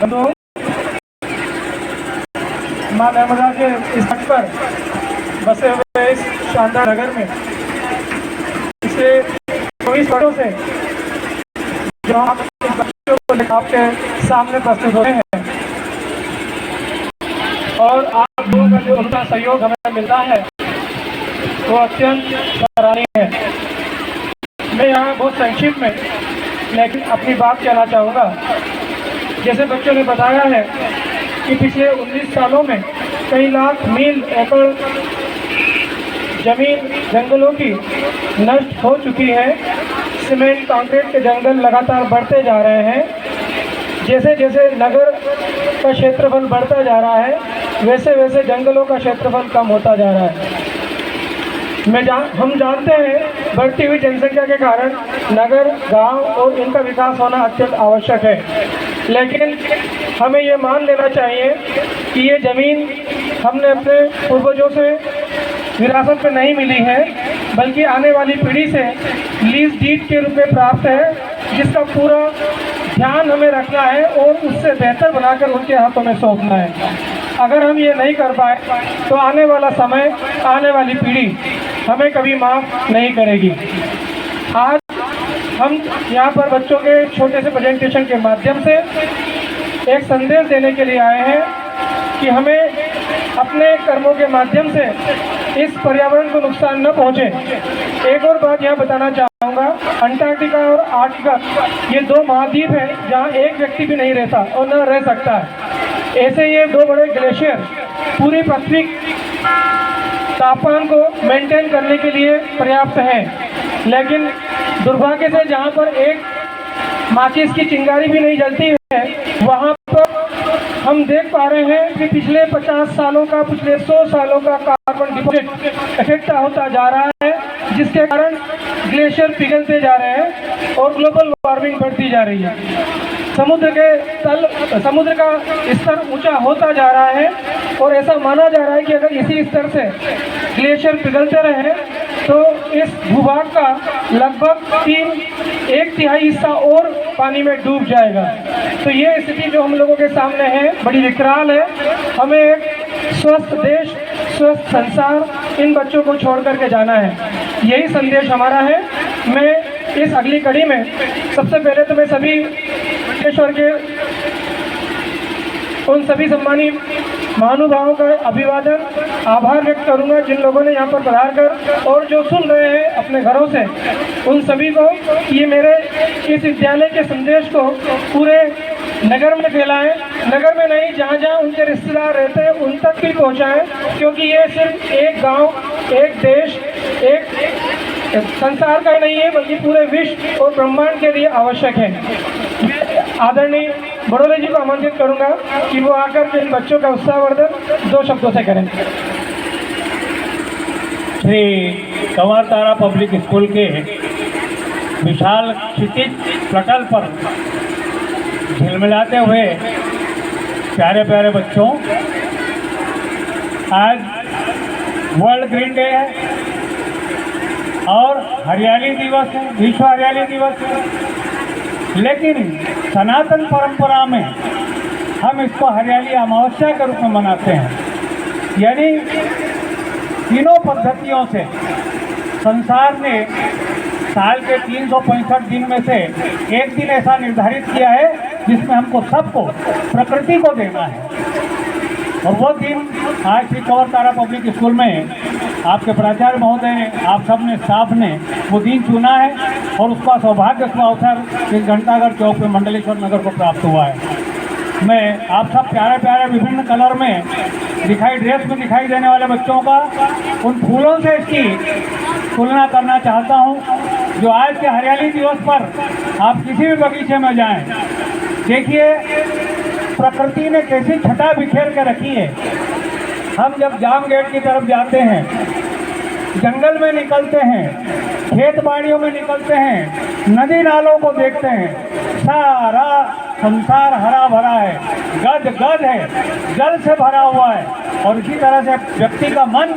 बंधुओं, माँ नर्मदा के इस तट पर बसे हुए इस शानदार नगर में पिछले 24 वर्षों से जो आप इस बच्चों को आपके सामने प्रस्तुत होते हैं और आप लोगों का जो उनका सहयोग हमें मिलता है वो अत्यंत सराहनीय है। मैं यहाँ बहुत संक्षिप्त में लेकिन अपनी बात कहना चाहूँगा। जैसे बच्चों ने बताया है कि पिछले 19 सालों में कई लाख मील एकड़ जमीन जंगलों की नष्ट हो चुकी है। सीमेंट कंक्रीट के जंगल लगातार बढ़ते जा रहे हैं। जैसे जैसे नगर का क्षेत्रफल बढ़ता जा रहा है वैसे वैसे जंगलों का क्षेत्रफल कम होता जा रहा है। हम जानते हैं बढ़ती हुई जनसंख्या के कारण नगर, गांव और इनका विकास होना अत्यंत आवश्यक है, लेकिन हमें ये मान लेना चाहिए कि ये ज़मीन हमने अपने पूर्वजों से विरासत में नहीं मिली है, बल्कि आने वाली पीढ़ी से लीज डीड के रूप में प्राप्त है, जिसका पूरा ध्यान हमें रखना है और उससे बेहतर बनाकर उनके हाथों में सौंपना है। अगर हम ये नहीं कर पाए तो आने वाला समय, आने वाली पीढ़ी हमें कभी माफ़ नहीं करेगी। आज हम यहाँ पर बच्चों के छोटे से प्रेजेंटेशन के माध्यम से एक संदेश देने के लिए आए हैं कि हमें अपने कर्मों के माध्यम से इस पर्यावरण को नुकसान न पहुँचे। एक और बात यहाँ बताना चाहूँगा, अंटार्कटिका और आर्कटिका ये दो महाद्वीप हैं जहाँ एक व्यक्ति भी नहीं रहता और न रह सकता है। ऐसे ये दो बड़े ग्लेशियर पूरी पृथ्वी तापमान को मेंटेन करने के लिए पर्याप्त हैं, लेकिन दुर्भाग्य से जहाँ पर एक माचिस की चिंगारी भी नहीं जलती है वहाँ पर हम देख पा रहे हैं कि पिछले 50 सालों का, पिछले 100 सालों का कार्बन डिपॉजिट इकट्ठा होता जा रहा है, जिसके कारण ग्लेशियर पिघलते जा रहे हैं और ग्लोबल वार्मिंग बढ़ती जा रही है। समुद्र का स्तर ऊंचा होता जा रहा है और ऐसा माना जा रहा है कि अगर इसी स्तर से ग्लेशियर पिघलते रहे तो इस भूभाग का लगभग एक तिहाई हिस्सा और पानी में डूब जाएगा। तो ये स्थिति जो हम लोगों के सामने है बड़ी विकराल है। हमें एक स्वस्थ देश, स्वस्थ संसार इन बच्चों को छोड़ करके जाना है, यही संदेश हमारा है। मैं इस अगली कड़ी में सबसे पहले तो मैं सभी ईश्वर के उन सभी सम्मानित महानुभावों का अभिवादन, आभार व्यक्त करूंगा जिन लोगों ने यहाँ पर पधार कर और जो सुन रहे हैं अपने घरों से, उन सभी को ये मेरे इस विद्यालय के संदेश को पूरे नगर में फैलाएं। नगर में नहीं, जहाँ जहाँ उनके रिश्तेदार रहते हैं उन तक भी पहुँचाएं, क्योंकि ये सिर्फ एक गांव, एक देश, एक संसार का नहीं है बल्कि पूरे विश्व और ब्रह्मांड के लिए आवश्यक है। आदरणीय बड़ोले जी को आमंत्रित करूंगा कि वो आकर के इन बच्चों का उत्साहवर्धन 2 शब्दों से करें। श्री कंवर तारा पब्लिक स्कूल के विशाल क्षितिज प्रकल्प पर झिलमिलाते हुए प्यारे प्यारे बच्चों, आज वर्ल्ड ग्रीन डे है और हरियाली दिवस है, विश्व हरियाली दिवस है, लेकिन सनातन परंपरा में हम इसको हरियाली अमावस्या के रूप में मनाते हैं। यानी तीनों पद्धतियों से संसार ने साल के 365 दिन में से एक दिन ऐसा निर्धारित किया है जिसमें हमको सबको प्रकृति को देना है, और वो दिन आज श्री कंवर तारा पब्लिक स्कूल में आपके प्राचार्य महोदय ने, आप सब ने, स्टाफ ने वो दिन चुना है और उसका सौभाग्य, उसका अवसर इस घंटाघर चौक पे मंडलेश्वर नगर को प्राप्त हुआ है। मैं आप सब प्यारे प्यारे विभिन्न कलर में ड्रेस में दिखाई देने वाले बच्चों का उन फूलों से इसकी तुलना करना चाहता हूँ जो आज के हरियाली दिवस पर आप किसी भी बगीचे में जाएं, देखिए प्रकृति ने कैसी छटा बिखेर के रखी है। हम जब जाम गेट की तरफ जाते हैं, जंगल में निकलते हैं, खेत बाड़ियों में निकलते हैं, नदी नालों को देखते हैं, सारा संसार हरा भरा है, गद गद है, जल से भरा हुआ है। और इसी तरह से व्यक्ति का मन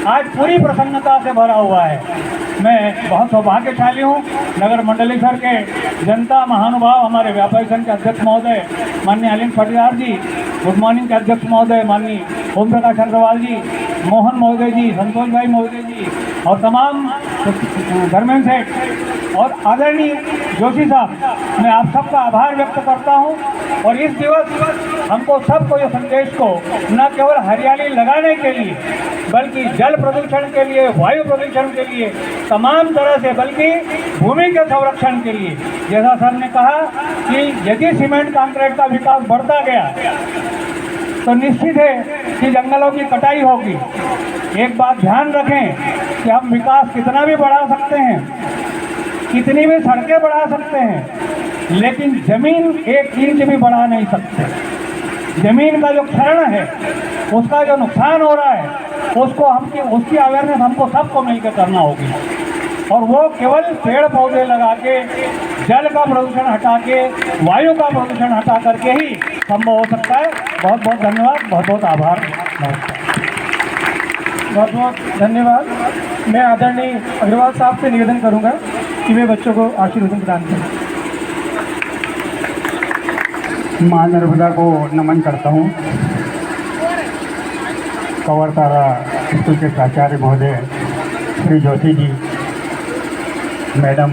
आज पूरी प्रसन्नता से भरा हुआ है। मैं बहुत सौभाग्यशाली हूँ। नगर मंडलेश्वर के जनता महानुभाव, हमारे व्यापारी संघ के अध्यक्ष महोदय माननीय अलीन पटियार जी, गुड मॉर्निंग के अध्यक्ष महोदय माननीय ओम प्रकाश अग्रवाल जी, मोहन महोदय जी, संतोष भाई महोदय जी और तमाम धर्मेंद्र सेठ और आदरणीय जोशी साहब, मैं आप सबका आभार व्यक्त करता हूं। और इस दिवस हमको सबको ये संदेश को न केवल हरियाली लगाने के लिए बल्कि जल प्रदूषण के लिए, वायु प्रदूषण के लिए, तमाम तरह से, बल्कि भूमि के संरक्षण के लिए, जैसा सर ने कहा कि यदि सीमेंट कंक्रीट का विकास बढ़ता गया तो निश्चित है कि जंगलों की कटाई होगी। एक बात ध्यान रखें कि हम विकास कितना भी बढ़ा सकते हैं, कितनी भी सड़कें बढ़ा सकते हैं, लेकिन जमीन 1 इंच भी बढ़ा नहीं सकते। जमीन का जो क्षरण है, उसका जो नुकसान हो रहा है, उसकी अवेयरनेस हमको सबको मिलकर करना होगी। और वो केवल पेड़ पौधे लगा के, जल का प्रदूषण हटा के, वायु का प्रदूषण हटा करके ही संभव हो सकता है। बहुत बहुत धन्यवाद, बहुत बहुत आभार, नमस्कार। बहुत बहुत धन्यवाद। मैं आदरणीय अग्रवाल साहब से निवेदन करूंगा कि वे बच्चों को आशीर्वाद प्रदान करें। माँ नर्मदा को नमन करता हूँ। कंवर तारा स्कूल के प्राचार्य महोदय श्री जोशी जी, मैडम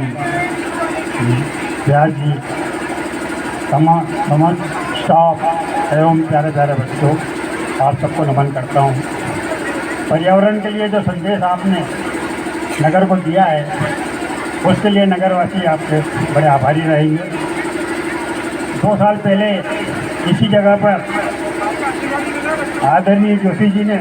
व्यास जी, तमाम स्टाफ एवं प्यारे प्यारे बच्चों, आप सबको नमन करता हूँ। पर्यावरण के लिए जो संदेश आपने नगर को दिया है, उसके लिए नगरवासी आपके बड़े आभारी रहेंगे। 2 साल पहले इसी जगह पर आदरणीय जोशी जी ने